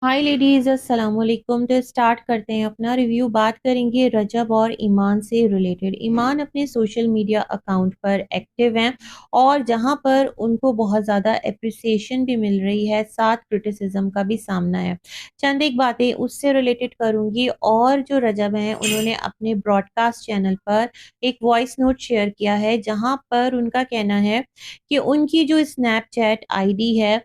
हाय ladies, अस्सलाम वालेकुम। तो स्टार्ट करते हैं अपना रिव्यू। बात करेंगे रजब और ईमान से रिलेटेड। ईमान अपने सोशल मीडिया अकाउंट पर एक्टिव हैं और जहां पर उनको बहुत ज़्यादा अप्रिसिएशन भी मिल रही है, साथ क्रिटिसिज्म का भी सामना है। चंद एक बातें उससे रिलेटेड करूंगी। और जो रजब हैं, उन्होंने अपने ब्रॉडकास्ट चैनल पर एक वॉइस नोट शेयर किया है, जहां पर उनका कहना है कि उनकी जो स्नैपचैट आईडी है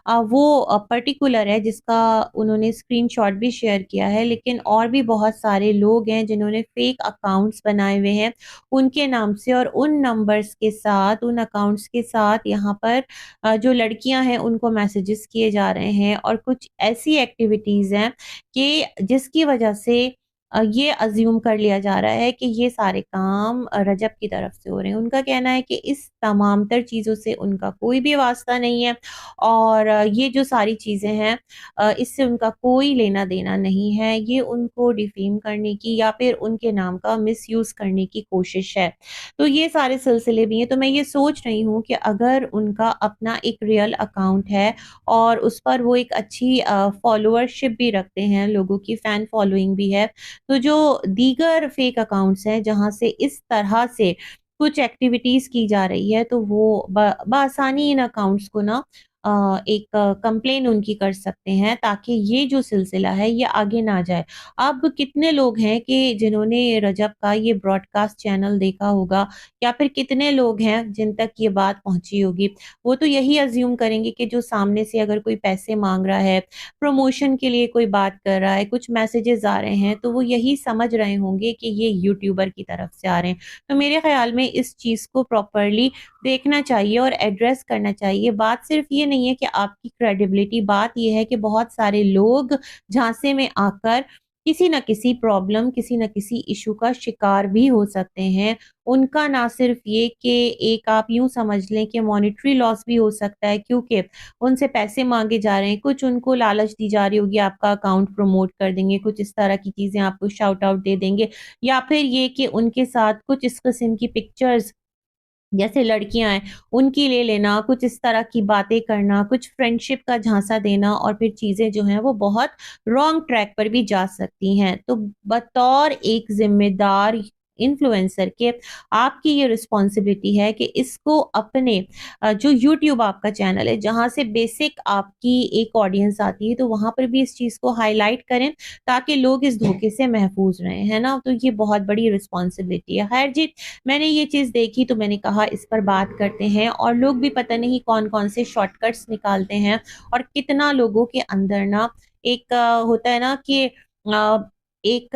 वो पर्टिकुलर है, जिसका उन्होंने स्क्रीनशॉट भी शेयर किया है। लेकिन और भी बहुत सारे लोग हैं जिन्होंने फेक अकाउंट्स बनाए हुए हैं उनके नाम से, और उन नंबर्स के साथ, उन अकाउंट्स के साथ यहाँ पर जो लड़कियां हैं उनको मैसेजेस किए जा रहे हैं। और कुछ ऐसी एक्टिविटीज हैं कि जिसकी वजह से ये अज्यूम कर लिया जा रहा है कि ये सारे काम रजब की तरफ से हो रहे हैं। उनका कहना है कि इस तमाम तर चीज़ों से उनका कोई भी वास्ता नहीं है, और ये जो सारी चीज़ें हैं इससे उनका कोई लेना-देना नहीं है। ये उनको डिफ़ेम करने की या फिर उनके नाम का मिसयूज़ करने की कोशिश है। तो ये सारे सिलसिले भी हैं। तो मैं ये सोच रही हूँ कि अगर उनका अपना एक रियल अकाउंट है और उस पर वो एक अच्छी फ़ॉलोअरशिप भी रखते हैं, लोगों की फ़ैन फ़ॉलोइंग भी है, तो जो दीगर फ़ेक अकाउंट्स हैं जहाँ से इस तरह से कुछ एक्टिविटीज़ की जा रही है, तो वो बआसानी इन अकाउंट्स को ना एक कंप्लेन उनकी कर सकते हैं, ताकि ये जो सिलसिला है ये आगे ना जाए। अब कितने लोग हैं कि जिन्होंने रजब का ये ब्रॉडकास्ट चैनल देखा होगा, या फिर कितने लोग हैं जिन तक ये बात पहुँची होगी। वो तो यही अज़्यूम करेंगे कि जो सामने से अगर कोई पैसे माँग रहा है, प्रमोशन के लिए कोई बात कर रहा है, कुछ मैसेजेस आ रहे हैं, तो वो यही समझ रहे होंगे कि ये यूट्यूबर की तरफ से आ रहे हैं। तो मेरे ख़्याल में इस चीज़ को प्रॉपर्ली देखना चाहिए और एड्रेस करना चाहिए। बात सिर्फ ये नहीं है कि आपकी क्रेडिबिलिटी, बात ये है कि बहुत सारे लोग झांसे में आकर किसी न किसी प्रॉब्लम, किसी न किसी इश्यू का शिकार भी हो सकते हैं। उनका ना सिर्फ ये कि एक आप यूँ समझ लें कि मॉनेटरी लॉस भी हो सकता है, क्योंकि उनसे पैसे माँगे जा रहे हैं, कुछ उनको लालच दी जा रही होगी, आपका अकाउंट प्रमोट कर देंगे, कुछ इस तरह की चीज़ें आपको शाउट आउट दे देंगे, या फिर ये कि उनके साथ कुछ इस किस्म की पिक्चर्स, जैसे लड़कियाँ हैं, उनकी ले लेना, कुछ इस तरह की बातें करना, कुछ फ्रेंडशिप का झांसा देना, और फिर चीज़ें जो हैं वो बहुत रॉन्ग ट्रैक पर भी जा सकती हैं। तो बतौर एक ज़िम्मेदार इन्फ्लुएंसर के आपकी ये रिस्पॉन्सिबिलिटी है कि इसको अपने जो यूट्यूब आपका चैनल है, जहाँ से बेसिक आपकी एक ऑडियंस आती है, तो वहाँ पर भी इस चीज़ को हाइलाइट करें, ताकि लोग इस धोखे से महफूज़ रहें, है ना? तो ये बहुत बड़ी रिस्पॉन्सिबिलिटी है। ख़ैर जी, मैंने ये चीज़ देखी तो मैंने कहा इस पर बात करते हैं। और लोग भी पता नहीं कौन-कौन से शॉर्टकट्स निकालते हैं, और कितना लोगों के अंदर ना एक होता है ना कि एक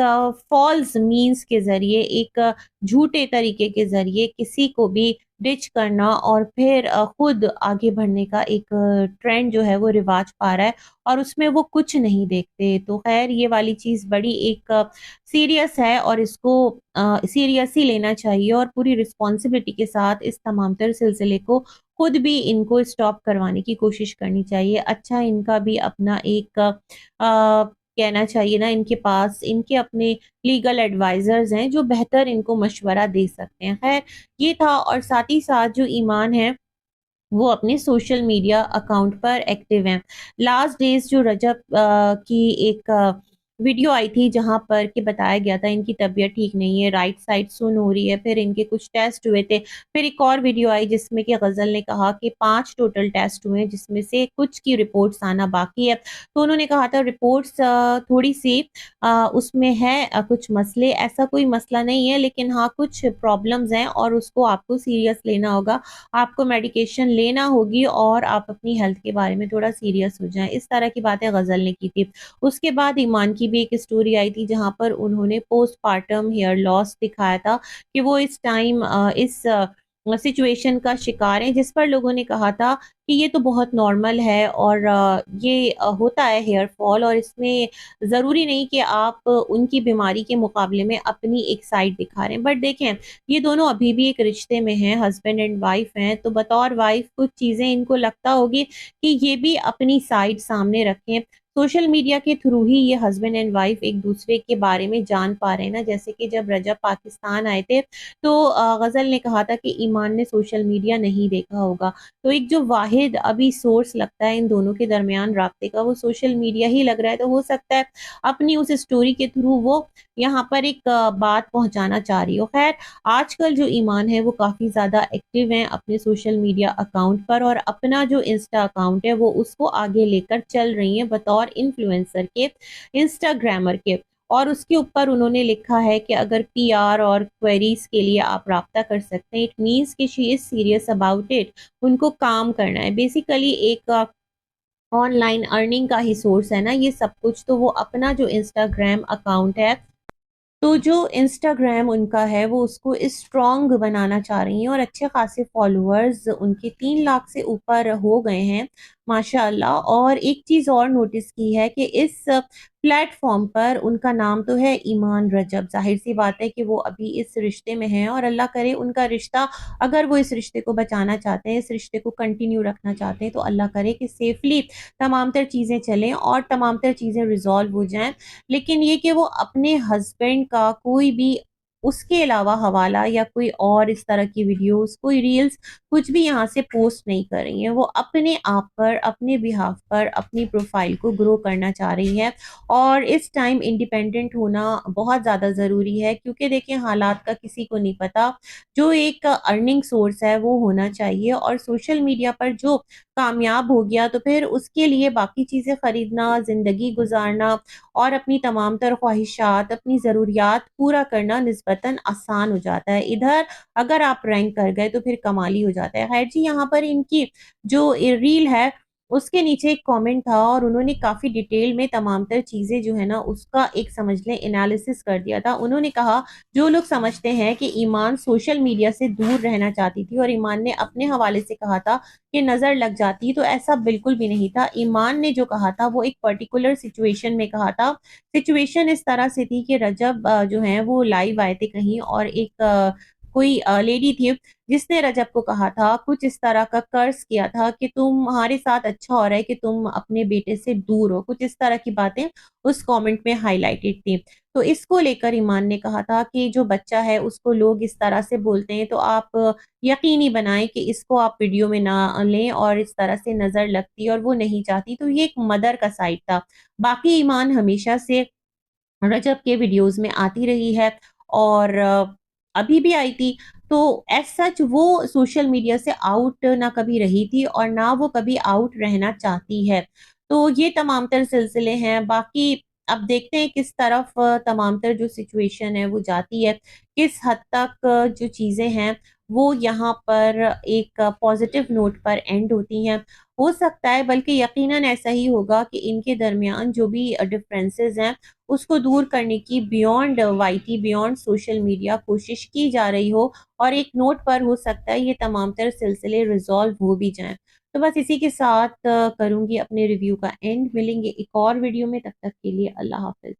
फ़ॉल्स मीन्स के ज़रिए, एक झूठे तरीके के ज़रिए किसी को भी डिच करना, और फिर खुद आगे बढ़ने का एक ट्रेंड जो है वो रिवाज पा रहा है, और उसमें वो कुछ नहीं देखते। तो ख़ैर, ये वाली चीज़ बड़ी एक सीरियस है, और इसको सीरियस ही लेना चाहिए, और पूरी रिस्पॉन्सिबिलिटी के साथ इस तमाम तर सिलसिले को खुद भी इनको स्टॉप करवाने की कोशिश करनी चाहिए। अच्छा, इनका भी अपना एक कहना चाहिए ना, इनके पास इनके अपने लीगल एडवाइज़र्स हैं जो बेहतर इनको मशवरा दे सकते हैं। ख़ैर, ये था। और साथ ही साथ जो ईमान है, वो अपने सोशल मीडिया अकाउंट पर एक्टिव हैं। लास्ट डेज़ जो रजब की एक वीडियो आई थी, जहाँ पर कि बताया गया था इनकी तबीयत ठीक नहीं है, राइट साइड सुन्न हो रही है, फिर इनके कुछ टेस्ट हुए थे। फिर एक और वीडियो आई जिसमें कि गज़ल ने कहा कि 5 टोटल टेस्ट हुए हैं, जिसमें से कुछ की रिपोर्ट्स आना बाकी है। तो उन्होंने कहा था रिपोर्ट्स थोड़ी-सी उसमें है कुछ मसले, ऐसा कोई मसला नहीं है, लेकिन हाँ, कुछ प्रॉब्लम्स हैं और उसको आपको सीरियस लेना होगा। आपको मेडिकेशन लेना होगी, और आप अपनी हेल्थ के बारे में थोड़ा सीरियस हो जाएँ। इस तरह की बातें गज़ल ने की थी। उसके बाद ईमान की भी एक स्टोरी आई थी, जहाँ पर उन्होंने पोस्टपार्टम हेयर लॉस दिखाया था कि वो इस टाइम इस सिचुएशन का शिकार हैं, जिस पर लोगों ने कहा था कि ये तो बहुत नॉर्मल है, और ये होता है हेयर फॉल, और इसमें ज़रूरी नहीं कि आप उनकी बीमारी के मुकाबले में अपनी एक साइड दिखा रहे हैं। बट देखें, ये दोनों अभी भी एक रिश्ते में हैं, हस्बैंड एंड वाइफ हैं, तो बतौर वाइफ कुछ चीज़ें इनको लगता होगी कि ये भी अपनी साइड सामने रखें। सोशल मीडिया के थ्रू ही ये हस्बैंड एंड वाइफ एक दूसरे के बारे में जान पा रहे हैं ना। जैसे कि जब रजब पाकिस्तान आए थे तो गज़ल ने कहा था कि ईमान ने सोशल मीडिया नहीं देखा होगा। तो एक जो वाहिद अभी सोर्स लगता है इन दोनों के दरमियान राब्ते का वो सोशल मीडिया ही लग रहा है। तो हो सकता है अपनी उस स्टोरी के थ्रू वो यहाँ पर एक बात पहुँचाना चाह रही हो। ख़ैर आजकल जो ईमान है वो काफ़ी ज़्यादा एक्टिव हैं अपने सोशल मीडिया अकाउंट पर और अपना जो इंस्टा अकाउंट है वो उसको आगे लेकर चल रही हैं बतौर इन्फ्लुएंसर के, इंस्टाग्रामर के। और उसके ऊपर उन्होंने लिखा है कि अगर पीआर और क्वेरीज के लिए आप राब्ता कर सकते हैं, इट मीन्स कि she is serious about it. उनको काम करना है। बेसिकली एक ऑनलाइन अर्निंग का ही सोर्स है ना ये सब कुछ। तो वो अपना जो इंस्टाग्राम अकाउंट है तो जो इंस्टाग्राम उनका है वो उसको स्ट्रॉन्ग बनाना चाह रही हैं और अच्छे खासे फॉलोअर्स उनके 3 लाख से ऊपर हो गए हैं माशाअल्लाह। और एक चीज़ और नोटिस की है कि इस प्लेटफॉर्म पर उनका नाम तो है ईमान रजब। ज़ाहिर सी बात है कि वो अभी इस रिश्ते में हैं और अल्लाह करे उनका रिश्ता, अगर वो इस रिश्ते को बचाना चाहते हैं, इस रिश्ते को कंटिन्यू रखना चाहते हैं तो अल्लाह करे कि सेफली तमाम तर चीज़ें चलें और तमाम तर चीज़ें रिज़ॉल्व हो जाएँ। लेकिन ये कि वो अपने हस्बैंड का कोई भी उसके अलावा हवाला या कोई और इस तरह की वीडियोस, कोई रील्स कुछ भी यहाँ से पोस्ट नहीं कर रही हैं। वो अपने आप पर, अपने बिहाफ पर अपनी प्रोफाइल को ग्रो करना चाह रही हैं और इस टाइम इंडिपेंडेंट होना बहुत ज़्यादा ज़रूरी है क्योंकि देखिए हालात का किसी को नहीं पता। जो एक अर्निंग सोर्स है वो होना चाहिए और सोशल मीडिया पर जो कामयाब हो गया तो फिर उसके लिए बाकी चीज़ें खरीदना, ज़िंदगी गुज़ारना और अपनी तमाम तर ख्वाहिशात, अपनी ज़रूरियात पूरा करना निस्बतन आसान हो जाता है। इधर अगर आप रैंक कर गए तो फिर कमाल ही हो जाता है। ख़ैर जी यहाँ पर इनकी जो रील है उसके नीचे एक कमेंट था और उन्होंने काफ़ी डिटेल में तमाम तर चीज़ें जो है ना उसका एक समझ लें एनालिसिस कर दिया था। उन्होंने कहा जो लोग समझते हैं कि ईमान सोशल मीडिया से दूर रहना चाहती थी और ईमान ने अपने हवाले से कहा था कि नज़र लग जाती, तो ऐसा बिल्कुल भी नहीं था। ईमान ने जो कहा था वो एक पर्टिकुलर सिचुएशन में कहा था। सिचुएशन इस तरह से थी कि रजब जो हैं वो लाइव आए थे कहीं और एक कोई लेडी थी जिसने रजब को कहा था, कुछ इस तरह का कर्स किया था कि तुम्हारे साथ अच्छा हो रहा है कि तुम अपने बेटे से दूर हो। कुछ इस तरह की बातें उस कमेंट में हाइलाइटेड थी। तो इसको लेकर ईमान ने कहा था कि जो बच्चा है उसको लोग इस तरह से बोलते हैं तो आप यकीनी बनाएँ कि इसको आप वीडियो में ना लें और इस तरह से नज़र लगती और वो नहीं चाहती। तो ये एक मदर का साइड था। बाकी ईमान हमेशा से रजब के वीडियोज़ में आती रही है और अभी भी आई थी। तो एज़ सच वो सोशल मीडिया से आउट ना कभी रही थी और ना वो कभी आउट रहना चाहती है। तो ये तमाम तर सिलसिले हैं। बाकी अब देखते हैं किस तरफ तमाम तर जो सिचुएशन है वो जाती है। किस हद तक जो चीज़ें हैं वो यहाँ पर एक पॉज़िटिव नोट पर एंड होती हैं। हो सकता है बल्कि यकीनन ऐसा ही होगा कि इनके दरमियान जो भी डिफरेंसेस हैं उसको दूर करने की beyond YT, beyond social media कोशिश की जा रही हो और एक नोट पर हो सकता है ये तमाम तर सिलसिले रिज़ॉल्व हो भी जाएँ। तो बस इसी के साथ करूँगी अपने रिव्यू का एंड। मिलेंगे एक और वीडियो में, तब तक के लिए अल्लाह हाफ़िज़।